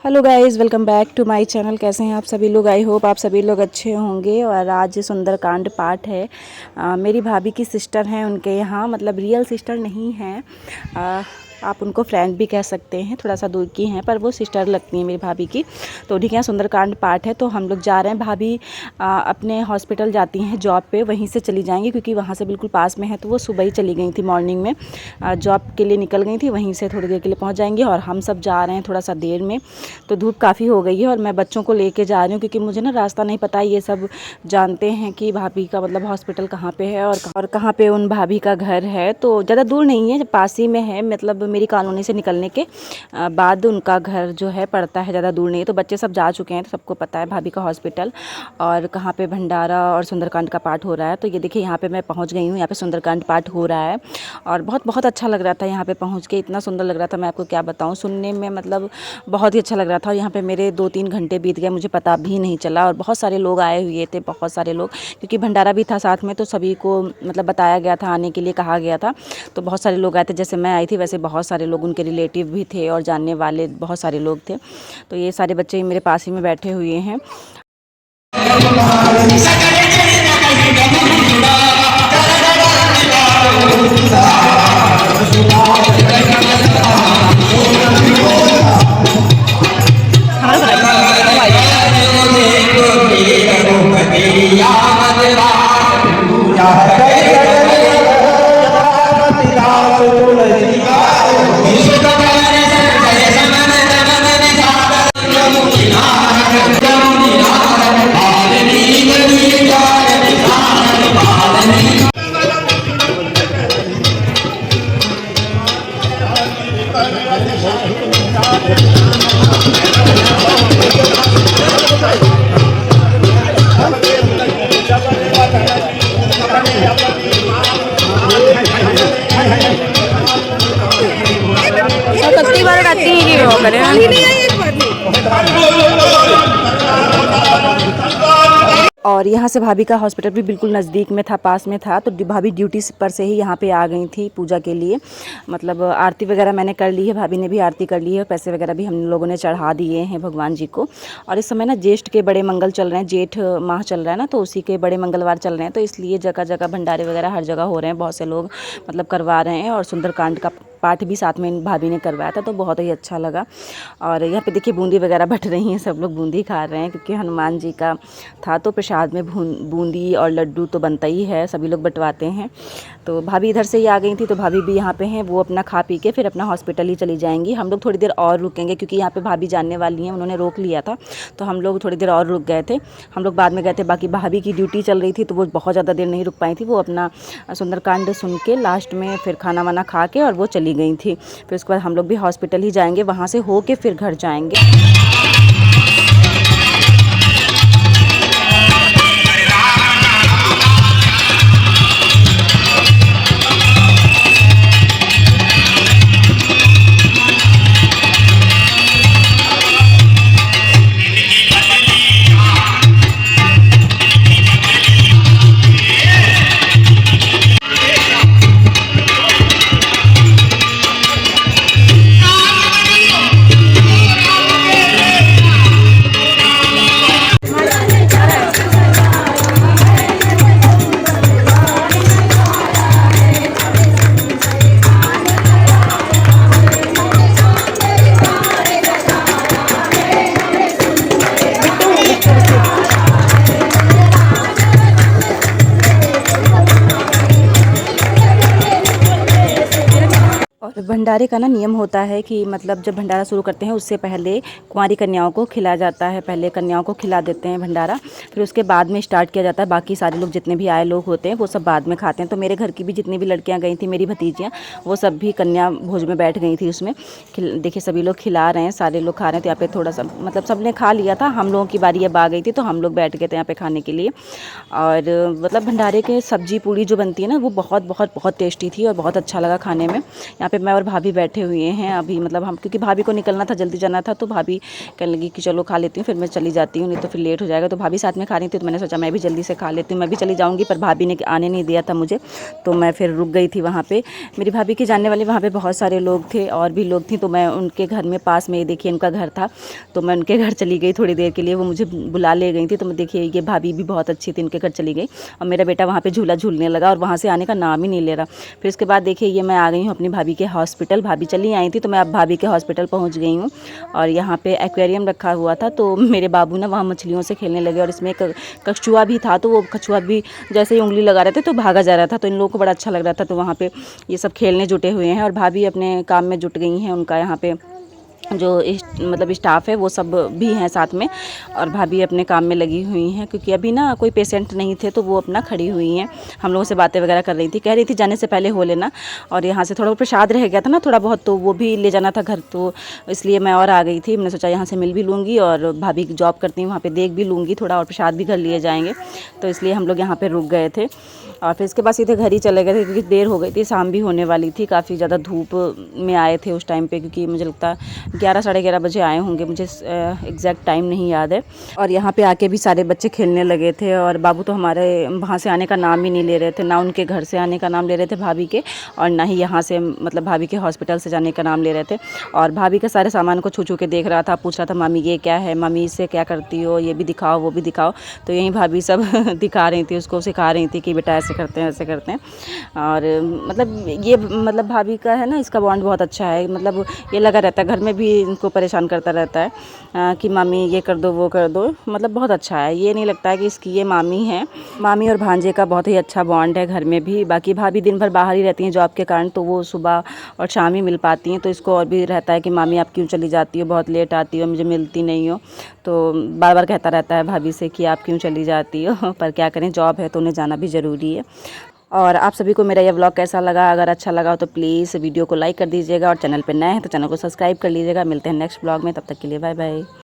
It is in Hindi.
Hello guys, welcome back to my channel. कैसे हैं आप सभी लोग? आई होप आप सभी लोग अच्छे होंगे। और आज सुंदरकांड पाठ है। मेरी भाभी की सिस्टर हैं, उनके यहाँ मतलब रियल सिस्टर नहीं हैं। आप उनको फ्रेंड भी कह सकते हैं, थोड़ा सा दूर की हैं, पर वो सिस्टर लगती हैं मेरी भाभी की। तो ठीक है, सुंदरकांड पाठ है तो हम लोग जा रहे हैं। भाभी अपने हॉस्पिटल जाती हैं जॉब पे, वहीं से चली जाएंगी क्योंकि वहाँ से बिल्कुल पास में है। तो वो सुबह ही चली गई थी, मॉर्निंग में जॉब के लिए निकल गई थी, वहीं से थोड़ी देर के लिए पहुँच जाएंगी। और हम सब जा रहे हैं थोड़ा सा देर में, तो धूप काफ़ी हो गई है और मैं बच्चों को लेके जा रही हूँ क्योंकि मुझे ना रास्ता नहीं पता। ये सब जानते हैं कि भाभी का मतलब हॉस्पिटल कहाँ पे है और कहाँ पे उन भाभी का घर है। तो ज़्यादा दूर नहीं है, पास ही में है, मतलब मेरी कॉलोनी से निकलने के बाद उनका घर जो है पड़ता है, ज़्यादा दूर नहीं है। तो बच्चे सब जा चुके हैं, तो सबको पता है भाभी का हॉस्पिटल और कहाँ पे भंडारा और सुंदरकांड का पाठ हो रहा है। तो ये देखिए, यहाँ पे मैं पहुँच गई हूँ, यहाँ पे सुंदरकांड पाठ हो रहा है और बहुत बहुत अच्छा लग रहा था। यहाँ पे पहुँच के इतना सुंदर लग रहा था, मैं आपको क्या बताऊँ, सुनने में मतलब बहुत ही अच्छा लग रहा था। और यहाँ पे मेरे 2-3 घंटे बीत गए, मुझे पता भी नहीं चला। और बहुत सारे लोग आए हुए थे, बहुत सारे लोग, क्योंकि भंडारा भी था साथ में, तो सभी को मतलब बताया गया था, आने के लिए कहा गया था। तो बहुत सारे लोग आए थे, जैसे मैं आई थी वैसे बहुत सारे लोग, उनके रिलेटिव भी थे और जानने वाले बहुत सारे लोग थे। तो ये सारे बच्चे मेरे पास ही में बैठे हुए हैं। और यहाँ से भाभी का हॉस्पिटल भी बिल्कुल नज़दीक में था, पास में था। तो भाभी ड्यूटी पर से ही यहाँ पे आ गई थी पूजा के लिए। मतलब आरती वगैरह मैंने कर ली है, भाभी ने भी आरती कर ली है, पैसे वगैरह भी हम लोगों ने चढ़ा दिए हैं भगवान जी को। और इस समय ना ज्येष्ठ के बड़े मंगल चल रहे हैं, जेठ माह चल रहा है ना, तो उसी के बड़े मंगलवार चल रहे हैं। तो इसलिए जगह जगह भंडारे वगैरह हर जगह हो रहे हैं, बहुत से लोग मतलब करवा रहे हैं। और सुंदरकांड का पाठ भी साथ में भाभी ने करवाया था, तो बहुत ही अच्छा लगा। और यहाँ पे देखिए बूंदी वगैरह बट रही हैं, सब लोग बूंदी खा रहे हैं क्योंकि हनुमान जी का था, तो प्रसाद में बूंदी और लड्डू तो बनता ही है, सभी लोग बंटवाते हैं। तो भाभी इधर से ही आ गई थी, तो भाभी भी यहाँ पे हैं, वो अपना खा पी के फिर अपना हॉस्पिटल ही चली जाएंगी। हम लोग थोड़ी देर और रुकेंगे क्योंकि यहाँ पे भाभी जानने वाली हैं, उन्होंने रोक लिया था, तो हम लोग थोड़ी देर और रुक गए थे। हम लोग बाद में गए थे, बाकी भाभी की ड्यूटी चल रही थी तो वो बहुत ज़्यादा देर नहीं रुक पाई थी। वो अपना सुंदरकांड सुन के लास्ट में फिर खाना वाना खा के और वो चली गई थी। फिर उसके बाद हम लोग भी हॉस्पिटल ही जाएंगे, वहाँ से हो के फिर घर जाएंगे। और भंडारे का ना नियम होता है कि मतलब जब भंडारा शुरू करते हैं उससे पहले कुंवारी कन्याओं को खिलाया जाता है, पहले कन्याओं को खिला देते हैं भंडारा, फिर उसके बाद में स्टार्ट किया जाता है। बाकी सारे लोग जितने भी आए लोग होते हैं वो सब बाद में खाते हैं। तो मेरे घर की भी जितनी भी लड़कियां गई थी, मेरी भतीजियाँ, वो सब भी कन्या भोज में बैठ गई थी उसमें। देखिए सभी लोग खिला रहे हैं, सारे लोग खा रहे हैं। तो यहाँ पे थोड़ा सा मतलब सब ने खा लिया था, हम लोगों की बारी अब आ गई थी तो हम लोग बैठ गए थे यहाँ पे खाने के लिए। और मतलब भंडारे के सब्जी पूड़ी जो बनती है ना, वो बहुत बहुत बहुत टेस्टी थी और बहुत अच्छा लगा खाने में। यहाँ पे मैं और भाभी बैठे हुए हैं अभी, मतलब हम, क्योंकि भाभी को निकलना था, जल्दी जाना था, तो भाभी कहने लगी कि चलो खा लेती हूँ, फिर मैं चली जाती हूँ, नहीं तो फिर लेट हो जाएगा। तो भाभी साथ में खा रही थी, तो मैंने सोचा मैं भी जल्दी से खा लेती हूँ, मैं भी चली जाऊँगी, पर भाभी ने आने नहीं दिया था मुझे, तो मैं फिर रुक गई थी वहाँ पे। मेरी भाभी के जानने वाले वहाँ पे बहुत सारे लोग थे, और भी लोग थी, तो मैं उनके घर में पास में, देखिए उनका घर था, तो मैं उनके घर चली गई थोड़ी देर के लिए। वो मुझे बुला ले गई थी, तो मैं देखिए ये भाभी भी बहुत अच्छी थी, उनके घर चली गई, और मेरा बेटा वहाँ पे झूला झूलने लगा, और वहाँ से आने का नाम ही नहीं ले रहा। फिर उसके बाद देखिए ये मैं आ गई हूँ अपनी भाभी के हॉस्पिटल। भाभी चली आई थी, तो मैं अब भाभी के हॉस्पिटल पहुँच गई हूँ, और यहाँ पे एक्वेरियम रखा हुआ था, तो मेरे बाबू ना वहाँ मछलियों से खेलने लगे, और इसमें एक कछुआ भी था, तो वो कछुआ भी जैसे ही उंगली लगा रहे थे तो भागा जा रहा था, तो इन लोगों को बड़ा अच्छा लग रहा था। तो वहाँ पे ये सब खेलने जुटे हुए हैं, और भाभी अपने काम में जुट गई हैं। उनका यहाँ पे जो मतलब स्टाफ है वो सब भी हैं साथ में, और भाभी अपने काम में लगी हुई हैं, क्योंकि अभी ना कोई पेशेंट नहीं थे, तो वो अपना खड़ी हुई हैं, हम लोगों से बातें वगैरह कर रही थी। कह रही थी जाने से पहले हो लेना, और यहाँ से थोड़ा प्रसाद रह गया था ना थोड़ा बहुत, तो वो भी ले जाना था घर, तो इसलिए मैं और आ गई थी। मैंने सोचा यहाँ से मिल भी लूँगी, और भाभी की जॉब करती हूँ वहाँ पर देख भी लूँगी थोड़ा, और प्रसाद भी घर लिए जाएंगे, तो इसलिए हम लोग यहाँ पर रुक गए थे। और फिर इसके बाद सीधे घर ही चले गए थे, क्योंकि देर हो गई थी, शाम भी होने वाली थी, काफ़ी ज़्यादा धूप में आए थे उस टाइम पे, क्योंकि मुझे लगता है 11 साढ़े 11 बजे आए होंगे, मुझे एग्जैक्ट टाइम नहीं याद है। और यहाँ पे आके भी सारे बच्चे खेलने लगे थे, और बाबू तो हमारे वहाँ से आने का नाम ही नहीं ले रहे थे, ना उनके घर से आने का नाम ले रहे थे भाभी के, और ना ही यहाँ से मतलब भाभी के हॉस्पिटल से जाने का नाम ले रहे थे। और भाभी के सारे सामान को छू छू के देख रहा था, पूछ रहा था मामी ये क्या है, मामी इससे क्या करती हो, ये भी दिखाओ वो भी दिखाओ। तो यहीं भाभी सब दिखा रही थी, उसको सिखा रही थी कि बेटा ऐसे करते हैं ऐसे करते हैं। और मतलब ये मतलब भाभी का है ना, इसका बॉन्ड बहुत अच्छा है, मतलब ये लगा रहता है घर में भी, इनको परेशान करता रहता है कि मामी ये कर दो वो कर दो, मतलब बहुत अच्छा है। ये नहीं लगता है कि इसकी ये मामी है, मामी और भांजे का बहुत ही अच्छा बॉन्ड है घर में भी। बाकी भाभी दिन भर बाहर ही रहती हैं जॉब के कारण, तो वो सुबह और शाम ही मिल पाती हैं, तो इसको और भी रहता है कि मामी आप क्यों चली जाती हो, बहुत लेट आती हो, मुझे मिलती नहीं हो। तो बार बार कहता रहता है भाभी से कि आप क्यों चली जाती हो, पर क्या करें, जॉब है तो उन्हें जाना भी ज़रूरी है। और आप सभी को मेरा यह व्लॉग कैसा लगा, अगर अच्छा लगा हो तो प्लीज़ वीडियो को लाइक कर दीजिएगा, और चैनल पे नए हैं तो चैनल को सब्सक्राइब कर लीजिएगा। मिलते हैं नेक्स्ट व्लॉग में, तब तक के लिए बाय बाय।